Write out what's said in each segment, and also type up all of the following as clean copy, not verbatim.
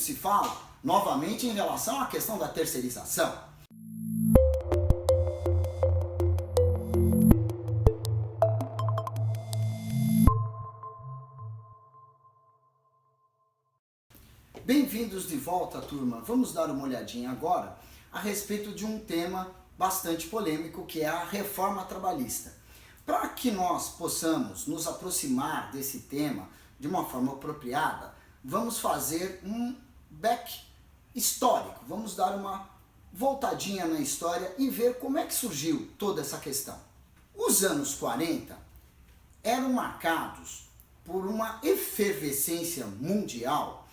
se fala novamente em relação à questão da terceirização. Bem-vindos de volta, turma. Vamos dar uma olhadinha agora a respeito de um tema bastante polêmico, que é a reforma trabalhista. Para que nós possamos nos aproximar desse tema de uma forma apropriada, vamos fazer um back histórico, vamos dar uma voltadinha na história e ver como é que surgiu toda essa questão. Os anos 40 eram marcados por uma efervescência mundial,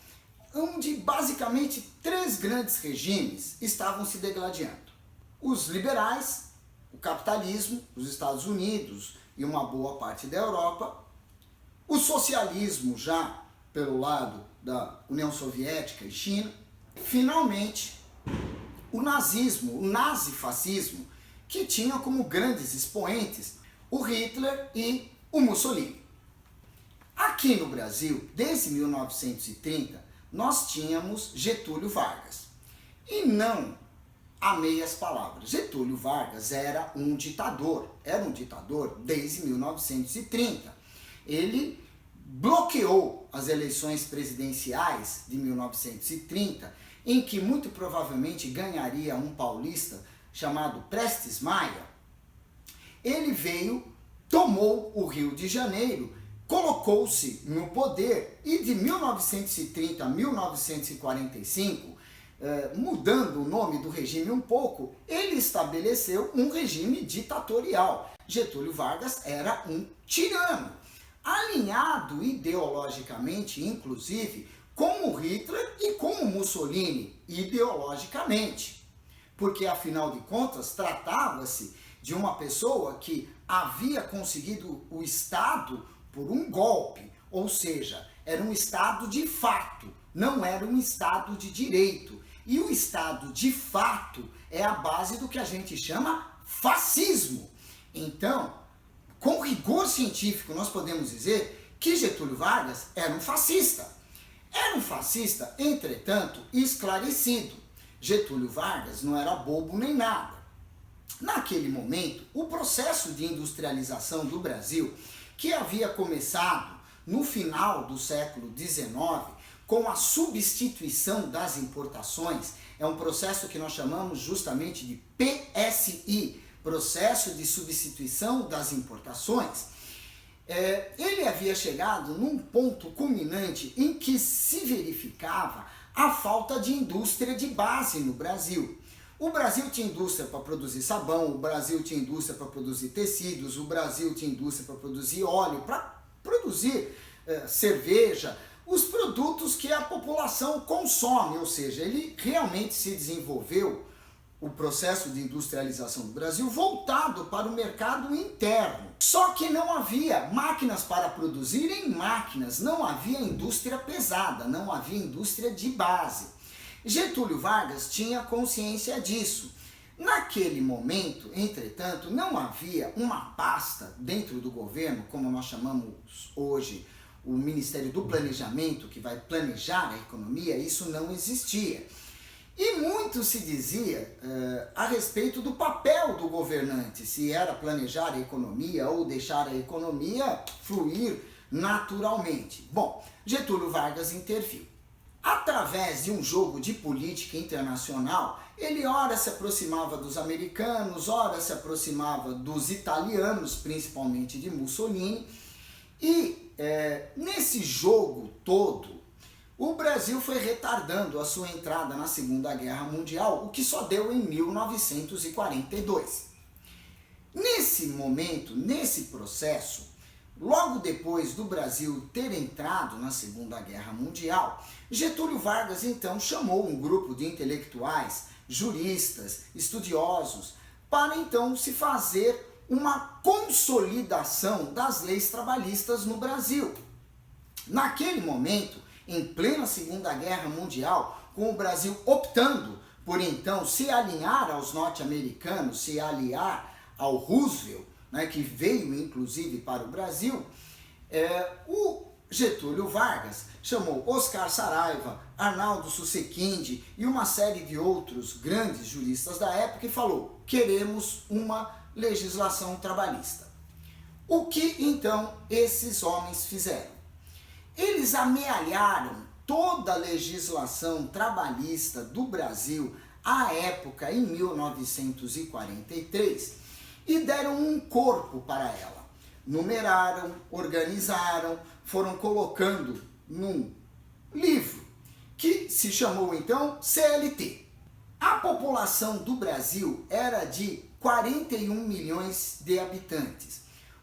onde basicamente três grandes regimes estavam se degladiando. Os liberais, o capitalismo, os Estados Unidos e uma boa parte da Europa, o socialismo já pelo lado da União Soviética e China, finalmente o nazismo, o nazifascismo, que tinha como grandes expoentes o Hitler e o Mussolini. Aqui no Brasil, desde 1930, nós tínhamos Getúlio Vargas. E não há meias palavras. Getúlio Vargas era um ditador desde 1930. Ele bloqueou as eleições presidenciais de 1930, em que muito provavelmente ganharia um paulista chamado Prestes Maia. Ele veio, tomou o Rio de Janeiro, colocou-se no poder e de 1930 a 1945, mudando o nome do regime um pouco, ele estabeleceu um regime ditatorial. Getúlio Vargas era um tirano, alinhado ideologicamente, inclusive, com o Hitler e com o Mussolini, ideologicamente. Porque, afinal de contas, tratava-se de uma pessoa que havia conseguido o Estado por um golpe, ou seja, era um Estado de fato, não era um Estado de direito. E o Estado de fato é a base do que a gente chama fascismo. Então, com rigor científico, nós podemos dizer que Getúlio Vargas era um fascista. Era um fascista, entretanto, esclarecido. Getúlio Vargas não era bobo nem nada. Naquele momento, o processo de industrialização do Brasil, que havia começado no final do século XIX, com a substituição das importações, é um processo que nós chamamos justamente de PSI, Processo de Substituição das Importações. Ele havia chegado num ponto culminante em que se verificava a falta de indústria de base no Brasil. O Brasil tinha indústria para produzir sabão, o Brasil tinha indústria para produzir tecidos, o Brasil tinha indústria para produzir óleo, para produzir cerveja, os produtos que a população consome, ou seja, ele realmente se desenvolveu, o processo de industrialização do Brasil, voltado para o mercado interno. Só que não havia máquinas para produzirem máquinas, não havia indústria pesada, não havia indústria de base. Getúlio Vargas tinha consciência disso. Naquele momento, entretanto, não havia uma pasta dentro do governo, como nós chamamos hoje o Ministério do Planejamento, que vai planejar a economia. Isso não existia. E muito se dizia a respeito do papel do governante, se era planejar a economia ou deixar a economia fluir naturalmente. Bom, Getúlio Vargas interviu. Através de um jogo de política internacional, ele ora se aproximava dos americanos, ora se aproximava dos italianos, principalmente de Mussolini, e nesse jogo todo, o Brasil foi retardando a sua entrada na Segunda Guerra Mundial, o que só deu em 1942. Nesse momento, nesse processo, logo depois do Brasil ter entrado na Segunda Guerra Mundial, Getúlio Vargas então chamou um grupo de intelectuais, juristas, estudiosos, para então se fazer uma consolidação das leis trabalhistas no Brasil. Naquele momento, em plena Segunda Guerra Mundial, com o Brasil optando por então se alinhar aos norte-americanos, se aliar ao Roosevelt, né, que veio inclusive para o Brasil, o Getúlio Vargas chamou Oscar Saraiva, Arnaldo Susequinde e uma série de outros grandes juristas da época e falou: queremos uma legislação trabalhista. O que então esses homens fizeram? Eles amealharam toda a legislação trabalhista do Brasil à época, em 1943, e deram um corpo para ela. Numeraram, organizaram, foram colocando num livro que se chamou então CLT. A população do Brasil era de 41 milhões de habitantes,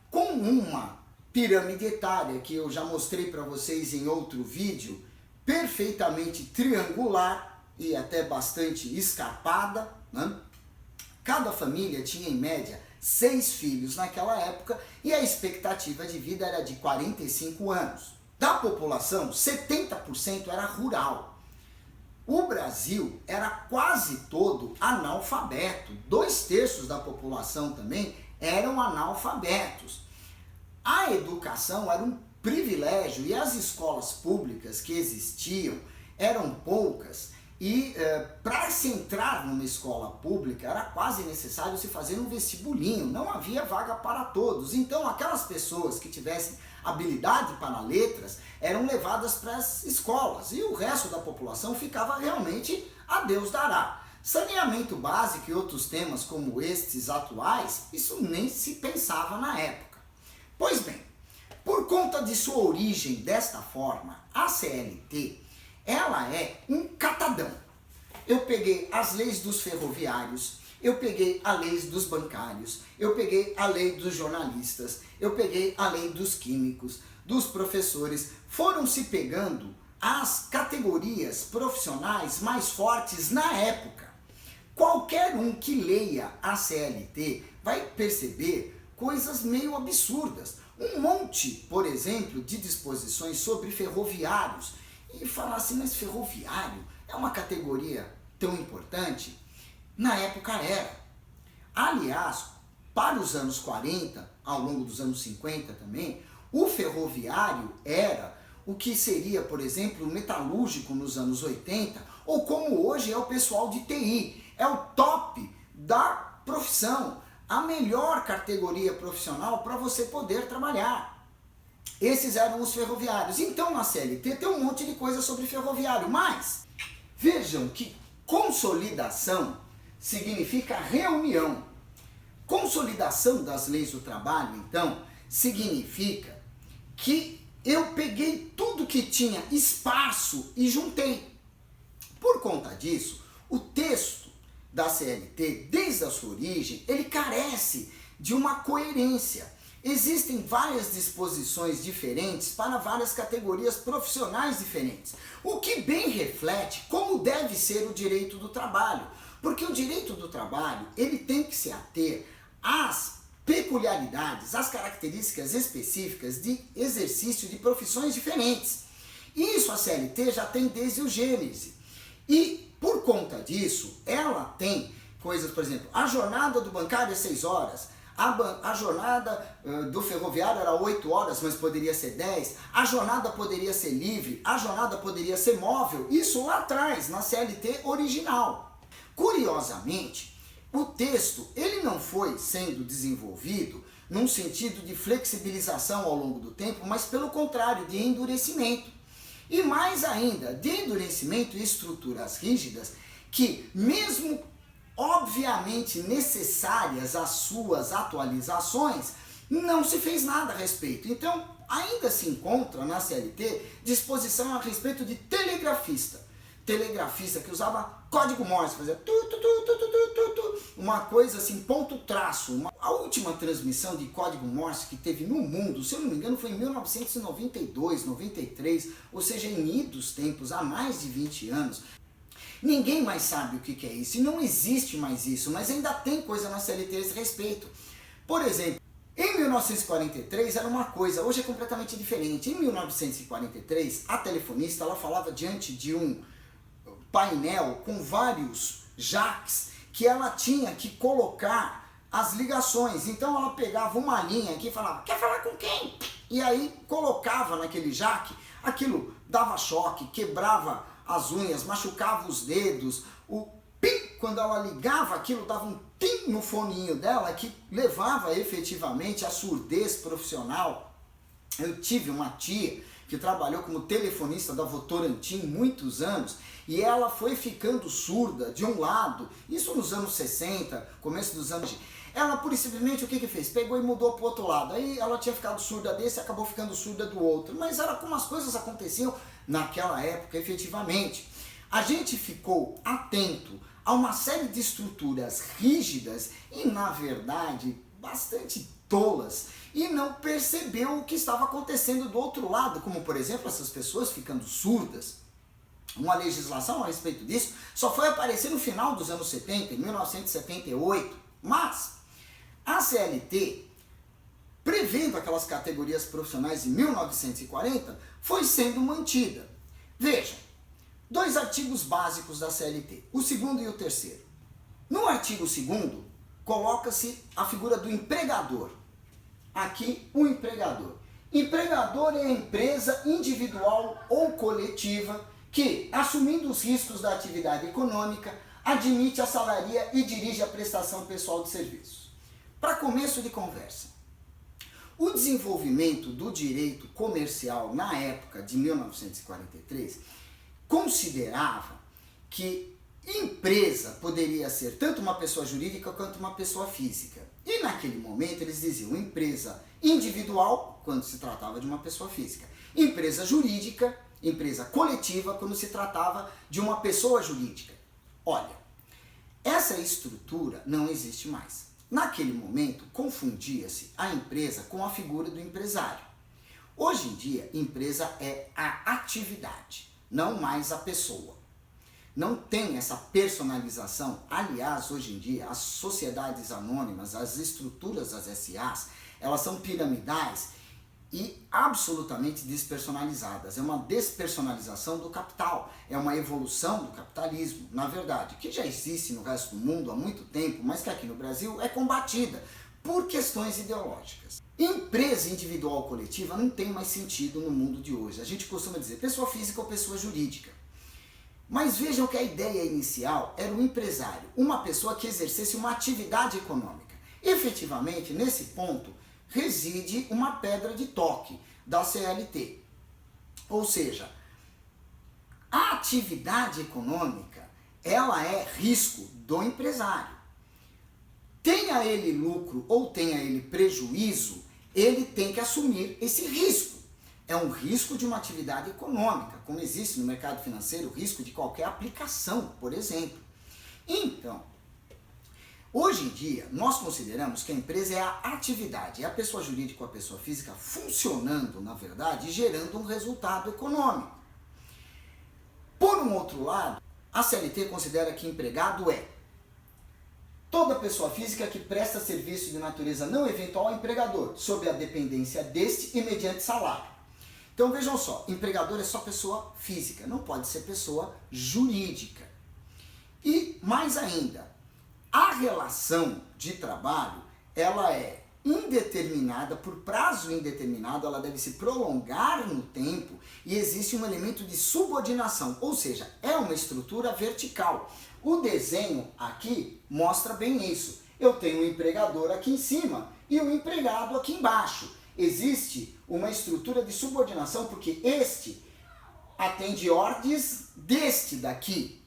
com uma pirâmide etária que eu já mostrei para vocês em outro vídeo, perfeitamente triangular e até bastante escarpada, né? Cada família tinha em média 6 filhos naquela época e a expectativa de vida era de 45 anos. Da população, 70% era rural. O Brasil era quase todo analfabeto. 2/3 da população também eram analfabetos. A educação era um privilégio e as escolas públicas que existiam eram poucas. E para se entrar numa escola pública era quase necessário se fazer um vestibulinho, não havia vaga para todos. Então aquelas pessoas que tivessem habilidade para letras eram levadas para as escolas e o resto da população ficava realmente a Deus dará. Saneamento básico e outros temas como estes atuais, isso nem se pensava na época. Pois bem, por conta de sua origem desta forma, a CLT ela é um catadão. Eu peguei as leis dos ferroviários, eu peguei a lei dos bancários, eu peguei a lei dos jornalistas, eu peguei a lei dos químicos, dos professores. Foram se pegando as categorias profissionais mais fortes na época. Qualquer um que leia a CLT vai perceber coisas meio absurdas. Um monte, por exemplo, de disposições sobre ferroviários. E falar assim, mas ferroviário é uma categoria tão importante? Na época era. Aliás, para os anos 40, ao longo dos anos 50 também, o ferroviário era o que seria, por exemplo, o metalúrgico nos anos 80, ou como hoje é o pessoal de TI. É o top da profissão, a melhor categoria profissional para você poder trabalhar. Esses eram os ferroviários. Então na CLT tem um monte de coisa sobre ferroviário, mas vejam que consolidação significa reunião. Consolidação das leis do trabalho, então, significa que eu peguei tudo que tinha espaço e juntei. Por conta disso, o texto da CLT, desde a sua origem, ele carece de uma coerência. Existem várias disposições diferentes para várias categorias profissionais diferentes, o que bem reflete como deve ser o direito do trabalho, porque o direito do trabalho ele tem que se ater às peculiaridades, às características específicas de exercício de profissões diferentes. Isso a CLT já tem desde o Gênese. E por conta disso, ela tem coisas, por exemplo, a jornada do bancário é 6 horas, a jornada do ferroviário era 8 horas, mas poderia ser 10, a jornada poderia ser livre, a jornada poderia ser móvel, isso lá atrás, na CLT original. Curiosamente, o texto ele não foi sendo desenvolvido num sentido de flexibilização ao longo do tempo, mas pelo contrário, de endurecimento. E mais ainda, de endurecimento e estruturas rígidas que, mesmo obviamente necessárias as suas atualizações, não se fez nada a respeito. Então, ainda se encontra na CLT disposição a respeito de telegrafista. Telegrafista que usava código Morse, fazia uma coisa assim, ponto traço. A última transmissão de código Morse que teve no mundo, se eu não me engano, foi em 1992, 93, ou seja, em idos tempos, há mais de 20 anos. Ninguém mais sabe o que é isso, e não existe mais isso, mas ainda tem coisa na CLT a esse respeito. Por exemplo, em 1943 era uma coisa, hoje é completamente diferente. Em 1943, a telefonista ela falava diante de um painel com vários jacks que ela tinha que colocar as ligações. Então ela pegava uma linha aqui e falava, quer falar com quem? E aí colocava naquele jack, aquilo dava choque, quebrava as unhas, machucava os dedos, o pim, quando ela ligava aquilo, dava um tim no foninho dela que levava efetivamente à surdez profissional. Eu tive uma tia que trabalhou como telefonista da Votorantim muitos anos e ela foi ficando surda de um lado, isso nos anos 60, começo dos anos... Ela, pura e simplesmente, o que fez? Pegou e mudou para o outro lado. Aí ela tinha ficado surda desse e acabou ficando surda do outro. Mas era como as coisas aconteciam naquela época, efetivamente. A gente ficou atento a uma série de estruturas rígidas e, na verdade, bastante tolas, e não percebeu o que estava acontecendo do outro lado, como, por exemplo, essas pessoas ficando surdas. Uma legislação a respeito disso só foi aparecer no final dos anos 70, em 1978, mas a CLT, prevendo aquelas categorias profissionais em 1940, foi sendo mantida. Veja, 2 artigos básicos da CLT, o segundo e o terceiro. No artigo 2º, coloca-se a figura do empregador. Aqui, o empregador. Empregador é a empresa individual ou coletiva que, assumindo os riscos da atividade econômica, admite, assalaria e dirige a prestação pessoal de serviços. Para começo de conversa, o desenvolvimento do direito comercial na época de 1943 considerava que empresa poderia ser tanto uma pessoa jurídica quanto uma pessoa física. E naquele momento eles diziam empresa individual, quando se tratava de uma pessoa física. Empresa jurídica, empresa coletiva, quando se tratava de uma pessoa jurídica. Olha, essa estrutura não existe mais. Naquele momento, confundia-se a empresa com a figura do empresário. Hoje em dia, empresa é a atividade, não mais a pessoa. Não tem essa personalização. Aliás, hoje em dia, as sociedades anônimas, as estruturas das SAs, elas são piramidais e absolutamente despersonalizadas. É uma despersonalização do capital, é uma evolução do capitalismo, na verdade, que já existe no resto do mundo há muito tempo, mas que aqui no Brasil é combatida por questões ideológicas. Empresa individual ou coletiva não tem mais sentido no mundo de hoje. A gente costuma dizer pessoa física ou pessoa jurídica. Mas vejam que a ideia inicial era o empresário, uma pessoa que exercesse uma atividade econômica. Efetivamente, nesse ponto, reside uma pedra de toque da CLT. Ou seja, a atividade econômica, ela é risco do empresário. Tenha ele lucro ou tenha ele prejuízo, ele tem que assumir esse risco. É um risco de uma atividade econômica, como existe no mercado financeiro o risco de qualquer aplicação, por exemplo. Então, hoje em dia, nós consideramos que a empresa é a atividade, é a pessoa jurídica ou a pessoa física funcionando, na verdade, e gerando um resultado econômico. Por um outro lado, a CLT considera que empregado é toda pessoa física que presta serviço de natureza não eventual ao empregador, sob a dependência deste e mediante salário. Então vejam só, empregador é só pessoa física, não pode ser pessoa jurídica. E mais ainda, a relação de trabalho, ela é indeterminada, por prazo indeterminado, ela deve se prolongar no tempo e existe um elemento de subordinação, ou seja, é uma estrutura vertical. O desenho aqui mostra bem isso. Eu tenho um empregador aqui em cima e um empregado aqui embaixo. Existe uma estrutura de subordinação porque este atende ordens deste daqui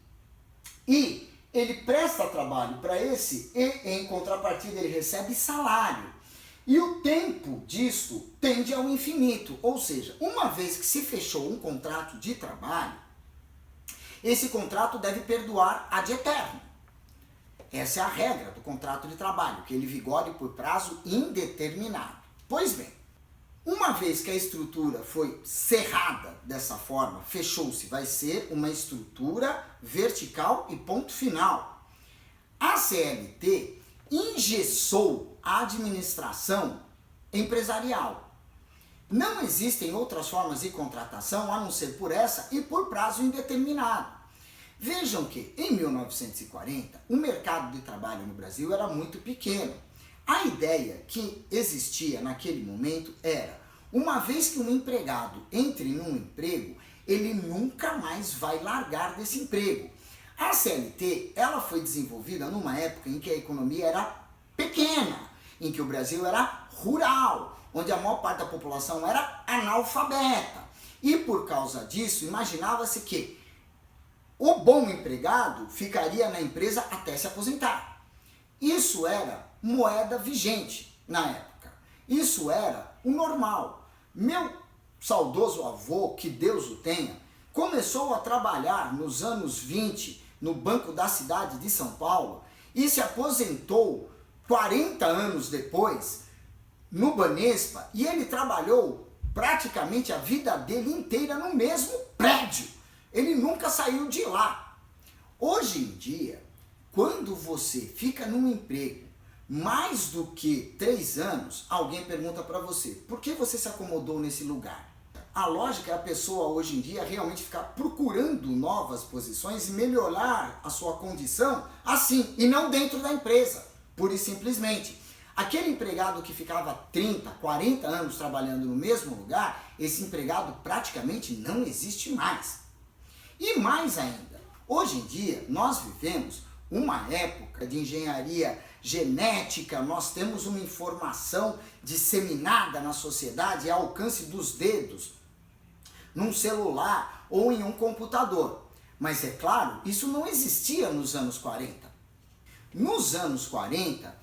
e ele presta trabalho para esse e em contrapartida ele recebe salário. E o tempo disso tende ao infinito, ou seja, uma vez que se fechou um contrato de trabalho, esse contrato deve perdurar ad eterno. Essa é a regra do contrato de trabalho, que ele vigore por prazo indeterminado. Pois bem, uma vez que a estrutura foi cerrada dessa forma, fechou-se, vai ser uma estrutura vertical e ponto final. A CLT engessou a administração empresarial. Não existem outras formas de contratação a não ser por essa e por prazo indeterminado. Vejam que em 1940 o mercado de trabalho no Brasil era muito pequeno. A ideia que existia naquele momento era, uma vez que um empregado entre num emprego, ele nunca mais vai largar desse emprego. A CLT, ela foi desenvolvida numa época em que a economia era pequena, em que o Brasil era rural, onde a maior parte da população era analfabeta. E por causa disso, imaginava-se que o bom empregado ficaria na empresa até se aposentar. Isso era moeda vigente na época. Isso era o normal. Meu saudoso avô, que Deus o tenha, começou a trabalhar nos anos 20 no Banco da Cidade de São Paulo e se aposentou 40 anos depois no Banespa, e ele trabalhou praticamente a vida dele inteira no mesmo prédio. Ele nunca saiu de lá. Hoje em dia, quando você fica num emprego mais do que 3 anos, alguém pergunta para você, por que você se acomodou nesse lugar? A lógica é a pessoa hoje em dia realmente ficar procurando novas posições e melhorar a sua condição assim, e não dentro da empresa, pura e simplesmente. Aquele empregado que ficava 30, 40 anos trabalhando no mesmo lugar, esse empregado praticamente não existe mais. E mais ainda, hoje em dia nós vivemos uma época de engenharia genética, nós temos uma informação disseminada na sociedade ao alcance dos dedos, num celular ou em um computador. Mas é claro, isso não existia nos anos 40. Nos anos 40,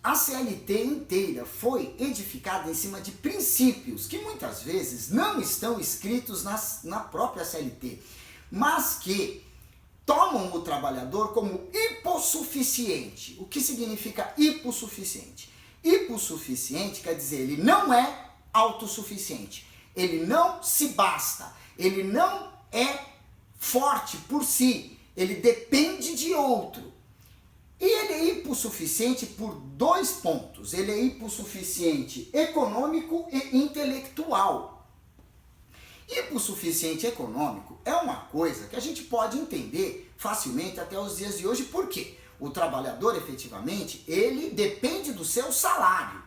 a CLT inteira foi edificada em cima de princípios que muitas vezes não estão escritos na própria CLT, mas que tomam o trabalhador como hipossuficiente. O que significa hipossuficiente? Hipossuficiente quer dizer, ele não é autossuficiente, ele não se basta, ele não é forte por si, ele depende de outro. E ele é hipossuficiente por 2 pontos. Ele é hipossuficiente econômico e intelectual. Hipossuficiente econômico é uma coisa que a gente pode entender facilmente até os dias de hoje. Por quê? O trabalhador, efetivamente, ele depende do seu salário.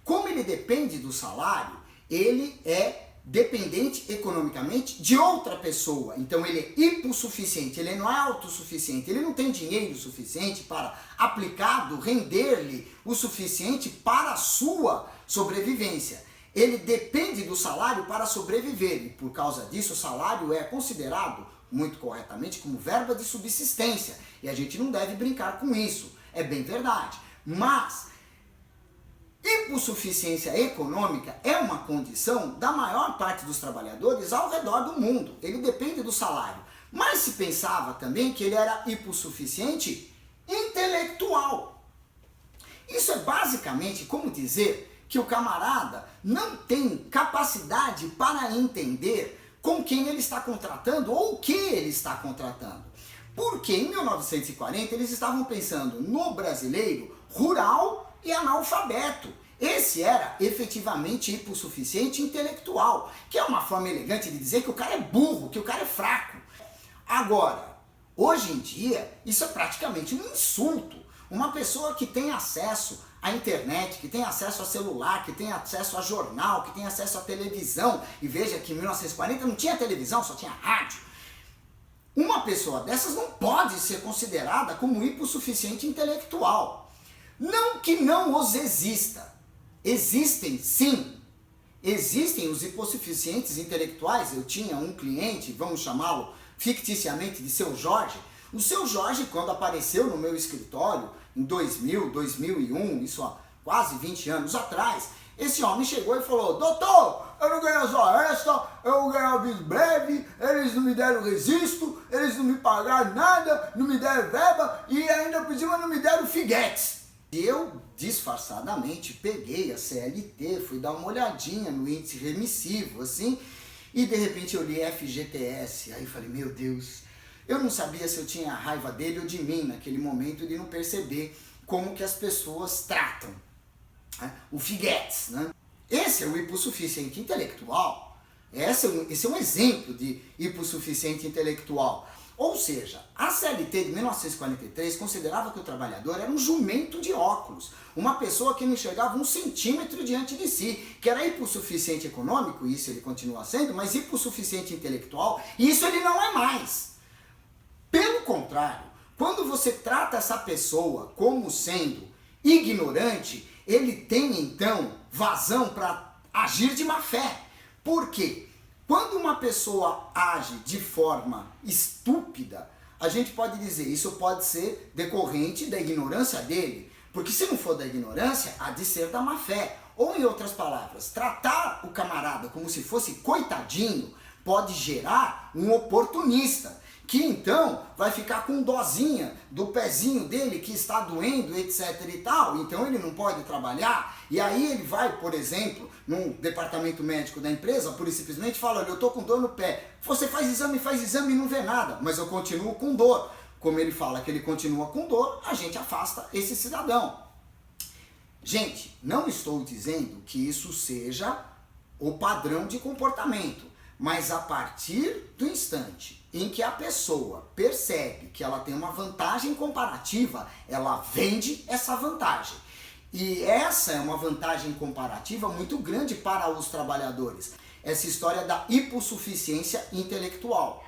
Como ele depende do salário, ele é dependente economicamente de outra pessoa. Então ele é hipossuficiente, ele não é autossuficiente, ele não tem dinheiro suficiente para, aplicado, render-lhe o suficiente para a sua sobrevivência. Ele depende do salário para sobreviver e por causa disso o salário é considerado, muito corretamente, como verba de subsistência. E a gente não deve brincar com isso, é bem verdade. Mas hipossuficiência econômica é uma condição da maior parte dos trabalhadores ao redor do mundo. Ele depende do salário. Mas se pensava também que ele era hipossuficiente intelectual. Isso é basicamente como dizer que o camarada não tem capacidade para entender com quem ele está contratando ou o que ele está contratando. Porque em 1940 eles estavam pensando no brasileiro rural e analfabeto. Esse era efetivamente hipossuficiente intelectual, que é uma forma elegante de dizer que o cara é burro, que o cara é fraco. Agora, hoje em dia, isso é praticamente um insulto. Uma pessoa que tem acesso à internet, que tem acesso a celular, que tem acesso a jornal, que tem acesso à televisão, e veja que em 1940 não tinha televisão, só tinha rádio. Uma pessoa dessas não pode ser considerada como hipossuficiente intelectual. Não que não os exista. Existem sim. Existem os hipossuficientes intelectuais. Eu tinha um cliente, vamos chamá-lo ficticiamente de Seu Jorge. O Seu Jorge, quando apareceu no meu escritório, em 2000, 2001, isso há quase 20 anos atrás, esse homem chegou e falou: doutor, eu não ganho só esta, eu ganho aviso breve, eles não me deram registro, eles não me pagaram nada, não me deram verba e ainda por cima não me deram figuetes. Eu, disfarçadamente, peguei a CLT, fui dar uma olhadinha no índice remissivo, assim, e de repente eu li FGTS. Aí falei, meu Deus, eu não sabia se eu tinha raiva dele ou de mim naquele momento de não perceber como que as pessoas tratam, né, o figuetes, né? Esse é o hipossuficiente intelectual. Esse é um exemplo de hipossuficiente intelectual. Ou seja, a CLT de 1943 considerava que o trabalhador era um jumento de óculos, uma pessoa que não enxergava 1 centímetro diante de si, que era hipossuficiente econômico, isso ele continua sendo, mas hipossuficiente intelectual, e isso ele não é mais. Pelo contrário, quando você trata essa pessoa como sendo ignorante, ele tem então vazão para agir de má fé. Por quê? Quando uma pessoa age de forma estúpida, a gente pode dizer, isso pode ser decorrente da ignorância dele, porque se não for da ignorância, há de ser da má fé. Ou em outras palavras, tratar o camarada como se fosse coitadinho pode gerar um oportunista, que então vai ficar com dozinha do pezinho dele que está doendo, etc e tal, então ele não pode trabalhar, e aí ele vai, por exemplo, no departamento médico da empresa, pura e simplesmente fala, olha, eu estou com dor no pé, você faz exame e não vê nada, mas eu continuo com dor. Como ele fala que ele continua com dor, a gente afasta esse cidadão. Gente, não estou dizendo que isso seja o padrão de comportamento, mas a partir do instante em que a pessoa percebe que ela tem uma vantagem comparativa, ela vende essa vantagem. E essa é uma vantagem comparativa muito grande para os trabalhadores. Essa história da hipossuficiência intelectual.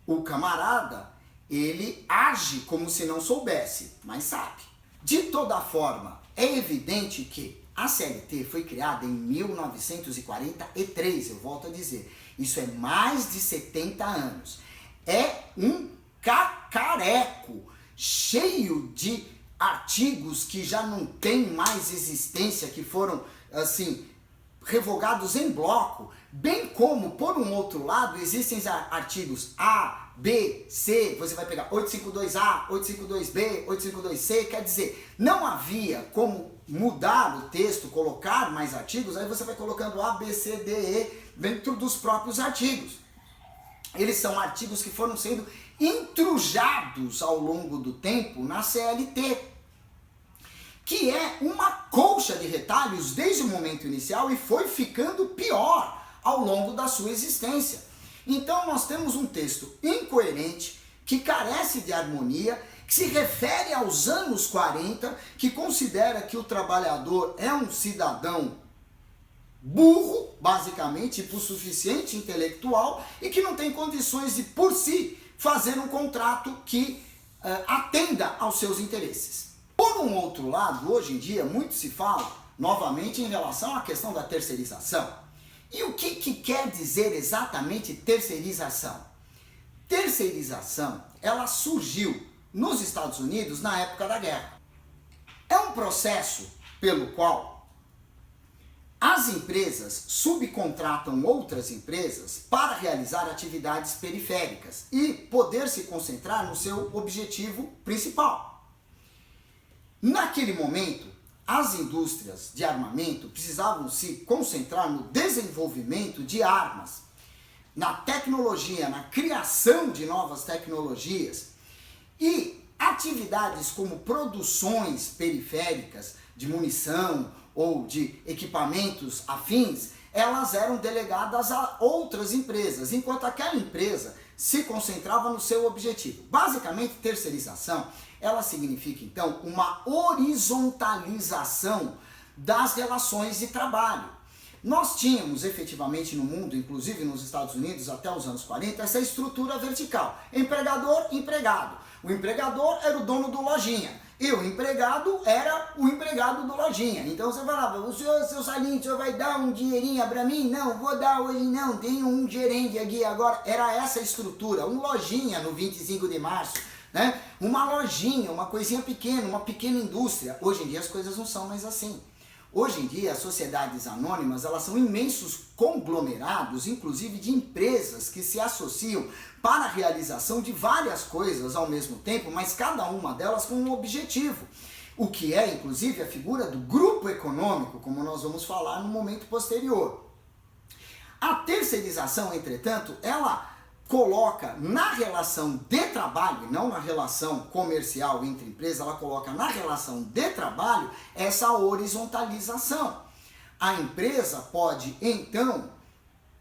O camarada, ele age como se não soubesse, mas sabe. De toda forma, é evidente que a CLT foi criada em 1943, eu volto a dizer. Isso é mais de 70 anos. É um cacareco cheio de artigos que já não têm mais existência, que foram, assim, revogados em bloco, bem como, por um outro lado, existem artigos A, B, C, você vai pegar 852A, 852B, 852C, quer dizer, não havia como mudar o texto, colocar mais artigos, aí você vai colocando A, B, C, D, E dentro dos próprios artigos. Eles são artigos que foram sendo intrujados ao longo do tempo na CLT, que é uma colcha de retalhos desde o momento inicial e foi ficando pior ao longo da sua existência. Então nós temos um texto incoerente, que carece de harmonia, que se refere aos anos 40, que considera que o trabalhador é um cidadão burro, basicamente, hipossuficiente intelectual, e que não tem condições de, por si, fazer um contrato que atenda aos seus interesses. Por um outro lado, hoje em dia, muito se fala, novamente, em relação à questão da terceirização. E o que quer dizer exatamente terceirização? Terceirização, ela surgiu nos Estados Unidos na época da guerra. É um processo pelo qual as empresas subcontratam outras empresas para realizar atividades periféricas e poder se concentrar no seu objetivo principal. Naquele momento, as indústrias de armamento precisavam se concentrar no desenvolvimento de armas, na tecnologia, na criação de novas tecnologias, e atividades como produções periféricas de munição ou de equipamentos afins, elas eram delegadas a outras empresas, enquanto aquela empresa se concentrava no seu objetivo. Basicamente, terceirização, ela significa então uma horizontalização das relações de trabalho. Nós tínhamos efetivamente no mundo, inclusive nos Estados Unidos até os anos 40, essa estrutura vertical. Empregador, empregado. O empregador era o dono do lojinha e o empregado era o empregado do lojinha. Então você falava, o senhor, seu Salinho, o senhor vai dar um dinheirinho para mim? Não, vou dar hoje não, tenho um gerente aqui agora. Era essa estrutura, um lojinha no 25 de março. Né? Uma lojinha, uma coisinha pequena, uma pequena indústria. Hoje em dia as coisas não são mais assim. Hoje em dia as sociedades anônimas, elas são imensos conglomerados, inclusive de empresas que se associam para a realização de várias coisas ao mesmo tempo, mas cada uma delas com um objetivo. O que é, inclusive, a figura do grupo econômico, como nós vamos falar no momento posterior. A terceirização, entretanto, ela coloca na relação de trabalho, não na relação comercial entre empresas, ela coloca na relação de trabalho essa horizontalização. A empresa pode, então,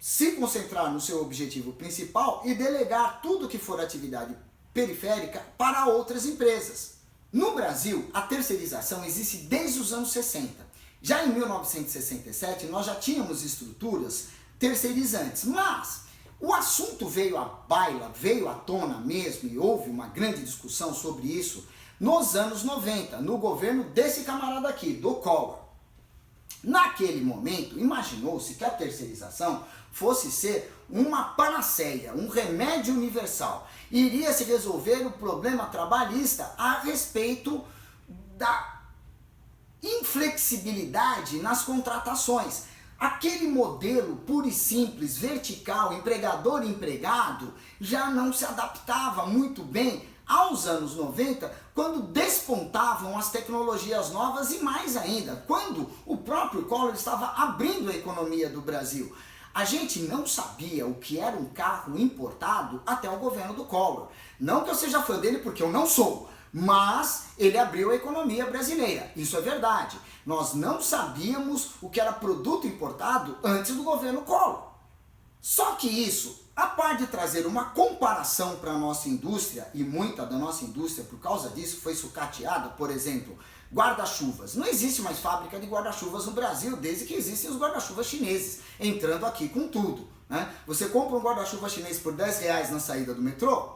se concentrar no seu objetivo principal e delegar tudo que for atividade periférica para outras empresas. No Brasil, a terceirização existe desde os anos 60. Já em 1967, nós já tínhamos estruturas terceirizantes, mas o assunto veio à baila, veio à tona mesmo, e houve uma grande discussão sobre isso nos anos 90, no governo desse camarada aqui, do Collor. Naquele momento, imaginou-se que a terceirização fosse ser uma panaceia, um remédio universal. Iria se resolver o problema trabalhista a respeito da inflexibilidade nas contratações. Aquele modelo puro e simples, vertical, empregador e empregado, já não se adaptava muito bem aos anos 90, quando despontavam as tecnologias novas e mais ainda, quando o próprio Collor estava abrindo a economia do Brasil. A gente não sabia o que era um carro importado até o governo do Collor. Não que eu seja fã dele, porque eu não sou, mas ele abriu a economia brasileira. Isso é verdade. Nós não sabíamos o que era produto importado antes do governo Collor. Só que isso, a par de trazer uma comparação para a nossa indústria, e muita da nossa indústria por causa disso foi sucateada, por exemplo, guarda-chuvas. Não existe mais fábrica de guarda-chuvas no Brasil, desde que existem os guarda-chuvas chineses, entrando aqui com tudo, né? Você compra um guarda-chuva chinês por R$10 na saída do metrô,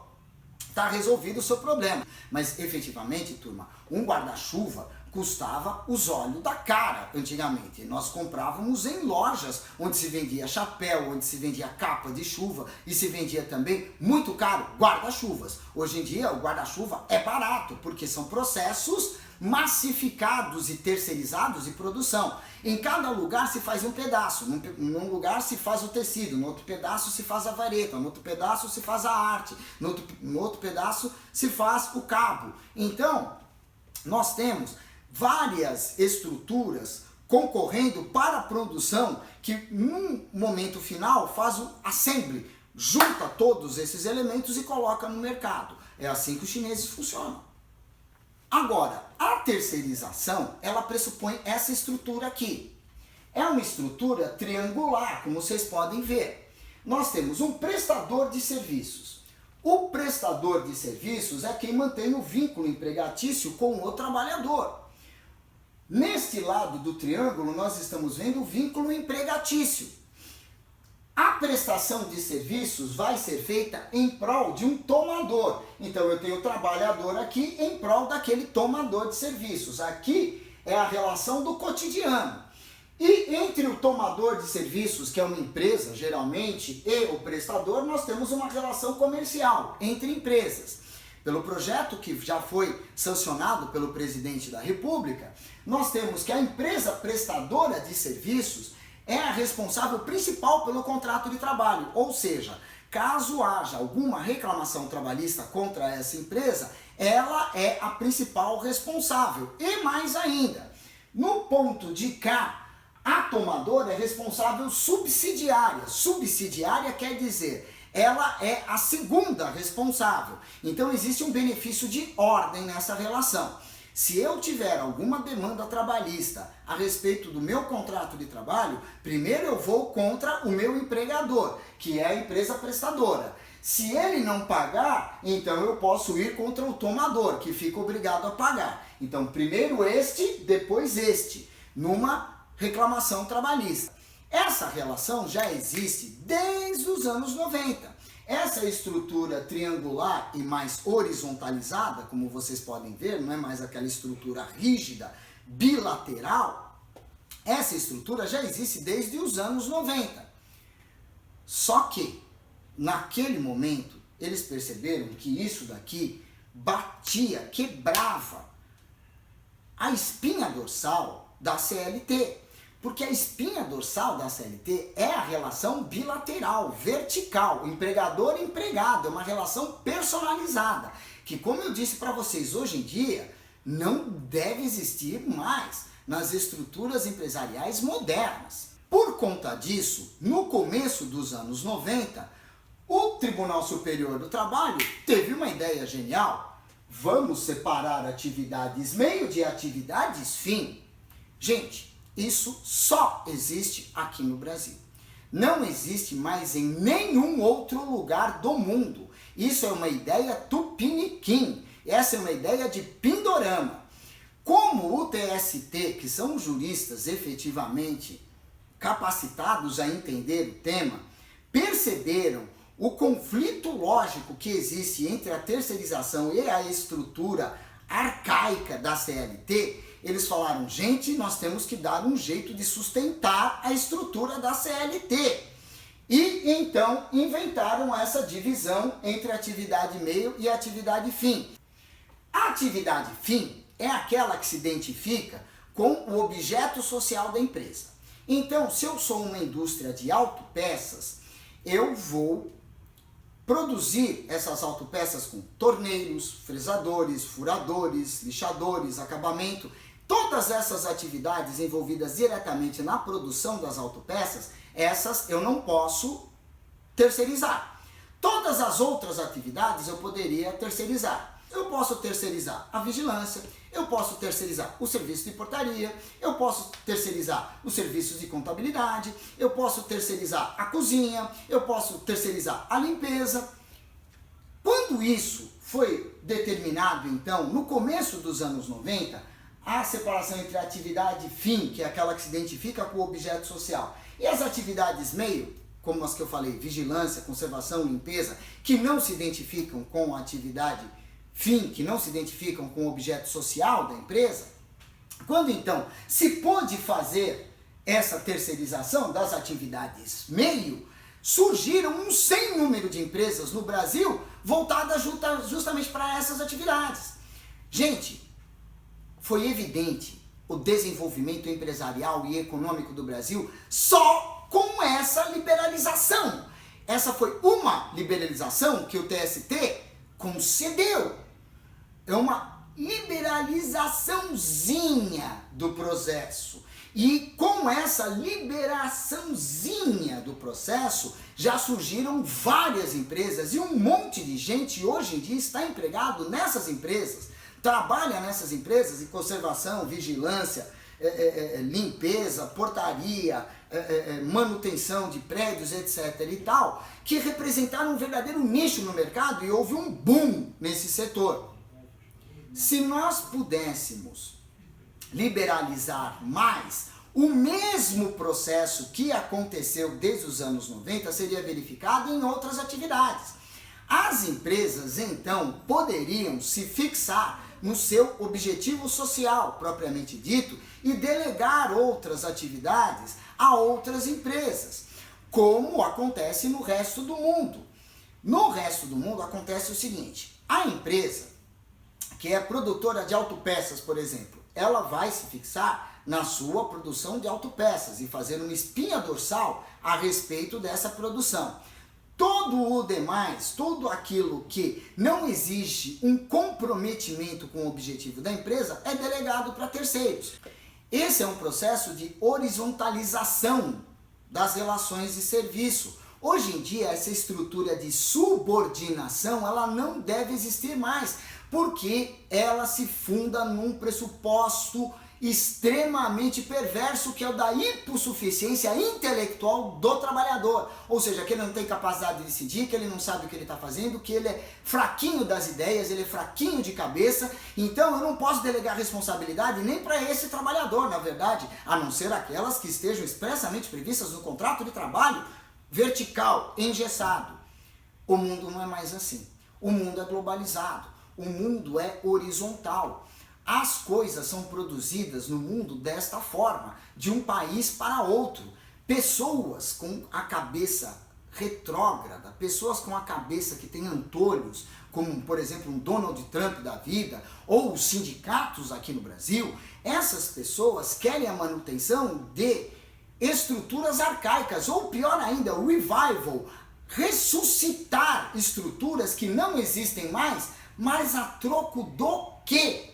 está resolvido o seu problema. Mas efetivamente, turma, um guarda-chuva custava os olhos da cara antigamente. Nós comprávamos em lojas onde se vendia chapéu, onde se vendia capa de chuva e se vendia também, muito caro, guarda-chuvas. Hoje em dia o guarda-chuva é barato, porque são processos massificados e terceirizados de produção. Em cada lugar se faz um pedaço. Num lugar se faz o tecido, no outro pedaço se faz a vareta, no outro pedaço se faz a arte, no outro pedaço se faz o cabo. Então, nós temos várias estruturas concorrendo para a produção que, num momento final, faz o assembly, junta todos esses elementos e coloca no mercado. É assim que os chineses funcionam. Agora, a terceirização, ela pressupõe essa estrutura aqui. É uma estrutura triangular, como vocês podem ver. Nós temos um prestador de serviços. O prestador de serviços é quem mantém o vínculo empregatício com o trabalhador. Neste lado do triângulo, nós estamos vendo o vínculo empregatício. A prestação de serviços vai ser feita em prol de um tomador. Então eu tenho o trabalhador aqui em prol daquele tomador de serviços. Aqui é a relação do cotidiano. E entre o tomador de serviços, que é uma empresa geralmente, e o prestador, nós temos uma relação comercial entre empresas. Pelo projeto que já foi sancionado pelo presidente da República, nós temos que a empresa prestadora de serviços é a responsável principal pelo contrato de trabalho, ou seja, caso haja alguma reclamação trabalhista contra essa empresa, ela é a principal responsável. E mais ainda, no ponto de cá, a tomadora é responsável subsidiária. Subsidiária quer dizer, ela é a segunda responsável. Então existe um benefício de ordem nessa relação. Se eu tiver alguma demanda trabalhista a respeito do meu contrato de trabalho, primeiro eu vou contra o meu empregador, que é a empresa prestadora. Se ele não pagar, então eu posso ir contra o tomador, que fica obrigado a pagar. Então primeiro este, depois este, numa reclamação trabalhista. Essa relação já existe desde os anos 90. Essa estrutura triangular e mais horizontalizada, como vocês podem ver, não é mais aquela estrutura rígida, bilateral. Essa estrutura já existe desde os anos 90. Só que, naquele momento, eles perceberam que isso daqui batia, quebrava a espinha dorsal da CLT. Porque a espinha dorsal da CLT é a relação bilateral, vertical, empregador e empregado, é uma relação personalizada, que, como eu disse para vocês, hoje em dia não deve existir mais nas estruturas empresariais modernas. Por conta disso, no começo dos anos 90, o Tribunal Superior do Trabalho teve uma ideia genial. Vamos separar atividades meio de atividades fim. Gente, isso só existe aqui no Brasil. não existe mais em nenhum outro lugar do mundo. Isso é uma ideia tupiniquim, essa é uma ideia de Pindorama. Como o TST, que são juristas efetivamente capacitados a entender o tema, perceberam o conflito lógico que existe entre a terceirização e a estrutura arcaica da CLT, eles falaram, gente, nós temos que dar um jeito de sustentar a estrutura da CLT. E então inventaram essa divisão entre atividade meio e atividade fim. A atividade fim é aquela que se identifica com o objeto social da empresa. Então, se eu sou uma indústria de autopeças, eu vou produzir essas autopeças com torneiros, fresadores, furadores, lixadores, acabamento. Todas essas atividades envolvidas diretamente na produção das autopeças, essas eu não posso terceirizar. Todas as outras atividades eu poderia terceirizar. Eu posso terceirizar a vigilância, eu posso terceirizar o serviço de portaria, eu posso terceirizar os serviços de contabilidade, eu posso terceirizar a cozinha, eu posso terceirizar a limpeza. Quando isso foi determinado, então, no começo dos anos 90, a separação entre a atividade fim, que é aquela que se identifica com o objeto social, e as atividades meio, como as que eu falei, vigilância, conservação, limpeza, que não se identificam com a atividade fim, que não se identificam com o objeto social da empresa, quando então se pôde fazer essa terceirização das atividades meio, surgiram um sem número de empresas no Brasil voltadas justamente para essas atividades. Gente, foi evidente o desenvolvimento empresarial e econômico do Brasil só com essa liberalização. Essa foi uma liberalização que o TST concedeu. É uma liberalizaçãozinha do processo. E com essa liberaçãozinha do processo, já surgiram várias empresas e um monte de gente hoje em dia está empregado nessas empresas, trabalha nessas empresas em conservação, vigilância, limpeza, portaria, manutenção de prédios, etc. e tal, que representaram um verdadeiro nicho no mercado e houve um boom nesse setor. Se nós pudéssemos liberalizar mais, o mesmo processo que aconteceu desde os anos 90 seria verificado em outras atividades. As empresas, então, poderiam se fixar no seu objetivo social, propriamente dito, e delegar outras atividades a outras empresas, como acontece no resto do mundo. No resto do mundo acontece o seguinte, a empresa que é produtora de autopeças, por exemplo, ela vai se fixar na sua produção de autopeças e fazer uma espinha dorsal a respeito dessa produção. Todo o demais, tudo aquilo que não exige um comprometimento com o objetivo da empresa é delegado para terceiros. Esse é um processo de horizontalização das relações de serviço. Hoje em dia, essa estrutura de subordinação, ela não deve existir mais, porque ela se funda num pressuposto extremamente perverso, que é o da hipossuficiência intelectual do trabalhador. Ou seja, que ele não tem capacidade de decidir, que ele não sabe o que ele está fazendo, que ele é fraquinho das ideias, ele é fraquinho de cabeça, então eu não posso delegar responsabilidade nem para esse trabalhador, na verdade, a não ser aquelas que estejam expressamente previstas no contrato de trabalho vertical, engessado. O mundo não é mais assim. O mundo é globalizado. O mundo é horizontal. As coisas são produzidas no mundo desta forma, de um país para outro. Pessoas com a cabeça retrógrada, pessoas com a cabeça que tem antolhos, como por exemplo um Donald Trump da vida, ou os sindicatos aqui no Brasil, essas pessoas querem a manutenção de estruturas arcaicas, ou pior ainda, o revival, ressuscitar estruturas que não existem mais, mas a troco do quê?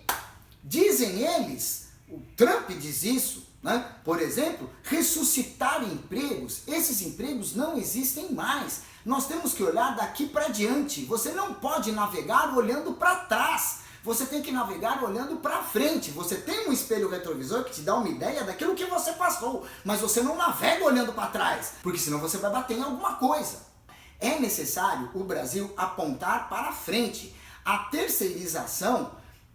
Dizem eles, o Trump diz isso, né? Por exemplo, ressuscitar empregos. Esses empregos não existem mais. Nós temos que olhar daqui para diante. Você não pode navegar olhando para trás. Você tem que navegar olhando para frente. Você tem um espelho retrovisor que te dá uma ideia daquilo que você passou, mas você não navega olhando para trás, porque senão você vai bater em alguma coisa. É necessário o Brasil apontar para frente. A terceirização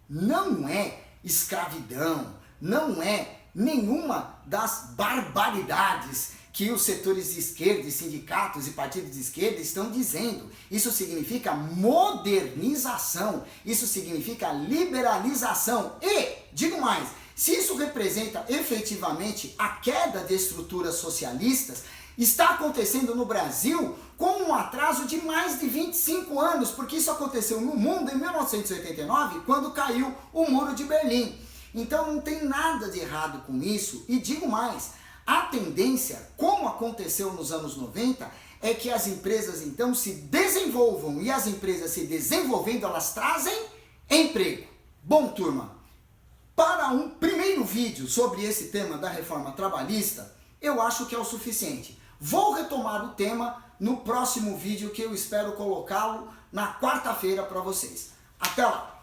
não é escravidão, não é nenhuma das barbaridades que os setores de esquerda, sindicatos e partidos de esquerda estão dizendo. Isso significa modernização, isso significa liberalização e, digo mais, se isso representa efetivamente a queda de estruturas socialistas, está acontecendo no Brasil com um atraso de mais de 25 anos, porque isso aconteceu no mundo em 1989, quando caiu o Muro de Berlim. Então não tem nada de errado com isso, e digo mais, a tendência, como aconteceu nos anos 90, é que as empresas então se desenvolvam, e as empresas se desenvolvendo, elas trazem emprego. Bom, turma, para um primeiro vídeo sobre esse tema da reforma trabalhista, eu acho que é o suficiente. Vou retomar o tema no próximo vídeo, que eu espero colocá-lo na quarta-feira para vocês. Até lá!